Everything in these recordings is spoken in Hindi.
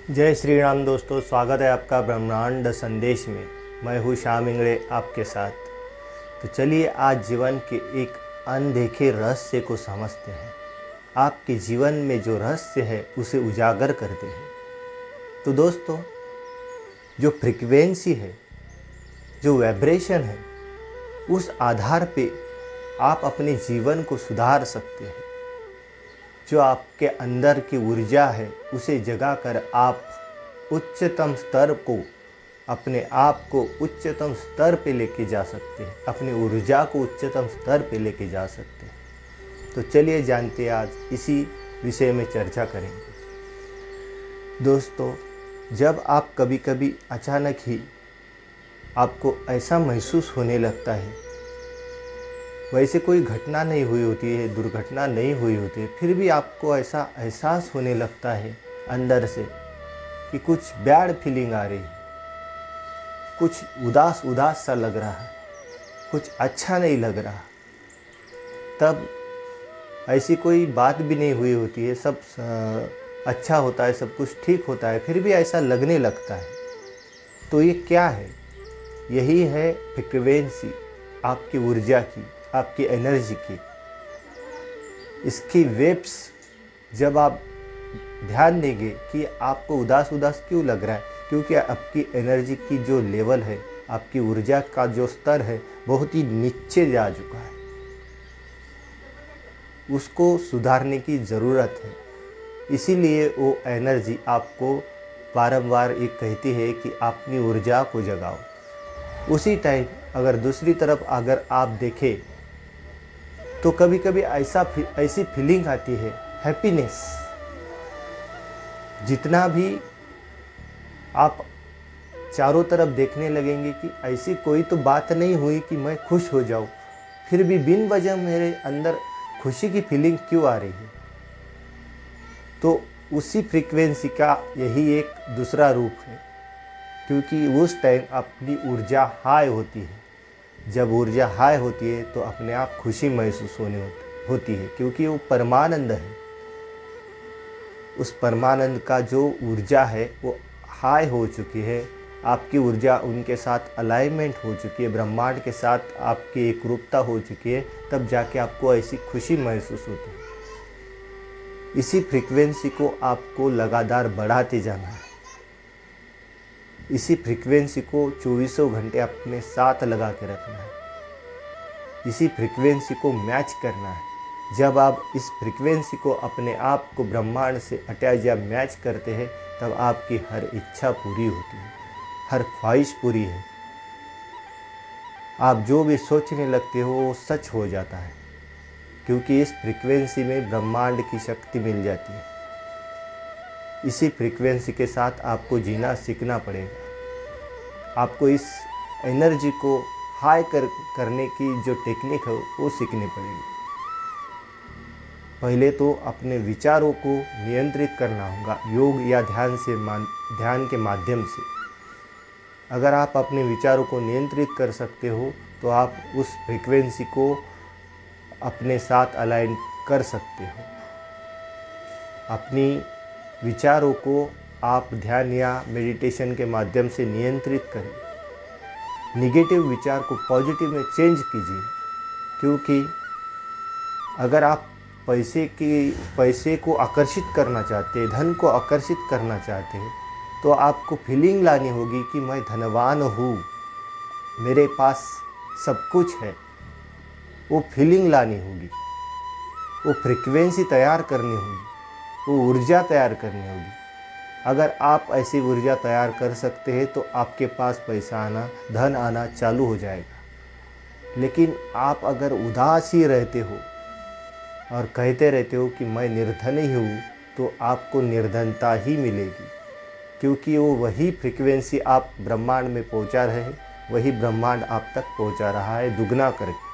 जय श्री राम दोस्तों, स्वागत है आपका ब्रह्मांड संदेश में। मैं हूँ श्याम इंगड़े आपके साथ। तो चलिए आज जीवन के एक अनदेखे रहस्य को समझते हैं। आपके जीवन में जो रहस्य है उसे उजागर करते हैं। तो दोस्तों, जो फ्रीक्वेंसी है, जो वाइब्रेशन है, उस आधार पे आप अपने जीवन को सुधार सकते हैं। जो आपके अंदर की ऊर्जा है उसे जगाकर आप उच्चतम स्तर को, अपने आप को उच्चतम स्तर पे लेके जा सकते हैं, अपनी ऊर्जा को उच्चतम स्तर पे लेके जा सकते हैं। तो चलिए जानते हैं, आज इसी विषय में चर्चा करेंगे। दोस्तों, जब आप कभी कभी अचानक ही आपको ऐसा महसूस होने लगता है, वैसे कोई घटना नहीं हुई होती है, दुर्घटना नहीं हुई होती है, फिर भी आपको ऐसा एहसास होने लगता है अंदर से कि कुछ बैड फीलिंग आ रही है, कुछ उदास उदास सा लग रहा है, कुछ अच्छा नहीं लग रहा। तब ऐसी कोई बात भी नहीं हुई होती है, सब अच्छा होता है, सब कुछ ठीक होता है, फिर भी ऐसा लगने लगता है। तो ये क्या है? यही है फ्रीक्वेंसी, आपकी ऊर्जा की, आपकी एनर्जी की। इसकी वेव्स जब आप ध्यान देंगे कि आपको उदास उदास क्यों लग रहा है, क्योंकि आपकी एनर्जी की जो लेवल है, आपकी ऊर्जा का जो स्तर है, बहुत ही नीचे जा चुका है। उसको सुधारने की ज़रूरत है। इसीलिए वो एनर्जी आपको बारंबार ये कहती है कि अपनी ऊर्जा को जगाओ। उसी टाइम अगर दूसरी तरफ अगर आप देखें तो कभी कभी ऐसी फीलिंग आती है, हैप्पीनेस। जितना भी आप चारों तरफ देखने लगेंगे कि ऐसी कोई तो बात नहीं हुई कि मैं खुश हो जाऊं, फिर भी बिन वजह मेरे अंदर खुशी की फीलिंग क्यों आ रही है? तो उसी फ्रीक्वेंसी का यही एक दूसरा रूप है, क्योंकि उस टाइम अपनी ऊर्जा हाई होती है। जब ऊर्जा हाई होती है तो अपने आप खुशी महसूस होती है, क्योंकि वो परमानंद है। उस परमानंद का जो ऊर्जा है वो हाई हो चुकी है, आपकी ऊर्जा उनके साथ अलाइनमेंट हो चुकी है, ब्रह्मांड के साथ आपकी एकरूपता हो चुकी है, तब जाके आपको ऐसी खुशी महसूस होती है। इसी फ्रीक्वेंसी को आपको लगातार बढ़ाते जाना है। इसी फ्रीक्वेंसी को 24 घंटे अपने साथ लगा के रखना है। इसी फ्रीक्वेंसी को मैच करना है। जब आप इस फ्रीक्वेंसी को अपने आप को ब्रह्मांड से अटैच या मैच करते हैं, तब आपकी हर इच्छा पूरी होती है, हर ख्वाहिश पूरी है। आप जो भी सोचने लगते हो वो सच हो जाता है, क्योंकि इस फ्रीक्वेंसी में ब्रह्मांड की शक्ति मिल जाती है। इसी फ्रीक्वेंसी के साथ आपको जीना सीखना पड़ेगा। आपको इस एनर्जी को हाई करने की जो टेक्निक है वो सीखनी पड़ेगी। पहले तो अपने विचारों को नियंत्रित करना होगा, योग या ध्यान के माध्यम से। अगर आप अपने विचारों को नियंत्रित कर सकते हो तो आप उस फ्रीक्वेंसी को अपने साथ अलाइन कर सकते हो। अपनी विचारों को आप ध्यान या मेडिटेशन के माध्यम से नियंत्रित करें। निगेटिव विचार को पॉजिटिव में चेंज कीजिए, क्योंकि अगर आप पैसे को आकर्षित करना चाहते हैं, धन को आकर्षित करना चाहते हैं, तो आपको फीलिंग लानी होगी कि मैं धनवान हूँ, मेरे पास सब कुछ है। वो फीलिंग लानी होगी, वो फ्रीक्वेंसी तैयार करनी होगी, वो ऊर्जा तैयार करनी होगी। अगर आप ऐसी ऊर्जा तैयार कर सकते हैं तो आपके पास पैसा आना, धन आना चालू हो जाएगा। लेकिन आप अगर उदास ही रहते हो और कहते रहते हो कि मैं निर्धन ही हूँ, तो आपको निर्धनता ही मिलेगी, क्योंकि वो वही फ्रीक्वेंसी आप ब्रह्मांड में पहुँचा रहे हैं, वही ब्रह्मांड आप तक पहुँचा रहा है दुगना करके।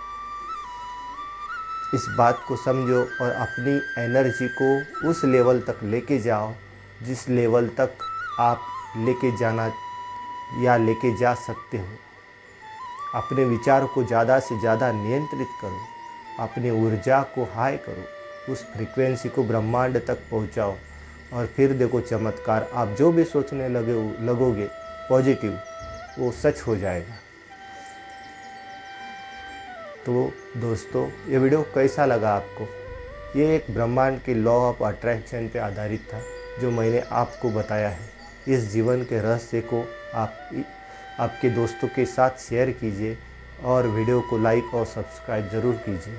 इस बात को समझो और अपनी एनर्जी को उस लेवल तक लेके जाओ जिस लेवल तक आप लेके जाना या लेके जा सकते हो। अपने विचार को ज़्यादा से ज़्यादा नियंत्रित करो, अपनी ऊर्जा को हाई करो, उस फ्रीक्वेंसी को ब्रह्मांड तक पहुंचाओ, और फिर देखो चमत्कार, आप जो भी सोचने लगोगे पॉजिटिव, वो सच हो जाएगा। तो दोस्तों, ये वीडियो कैसा लगा आपको? ये एक ब्रह्मांड के लॉ ऑफ अट्रैक्शन पे आधारित था जो मैंने आपको बताया है। इस जीवन के रहस्य को आप आपके दोस्तों के साथ शेयर कीजिए और वीडियो को लाइक और सब्सक्राइब ज़रूर कीजिए।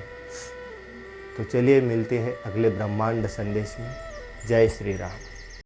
तो चलिए मिलते हैं अगले ब्रह्मांड संदेश में। जय श्री राम।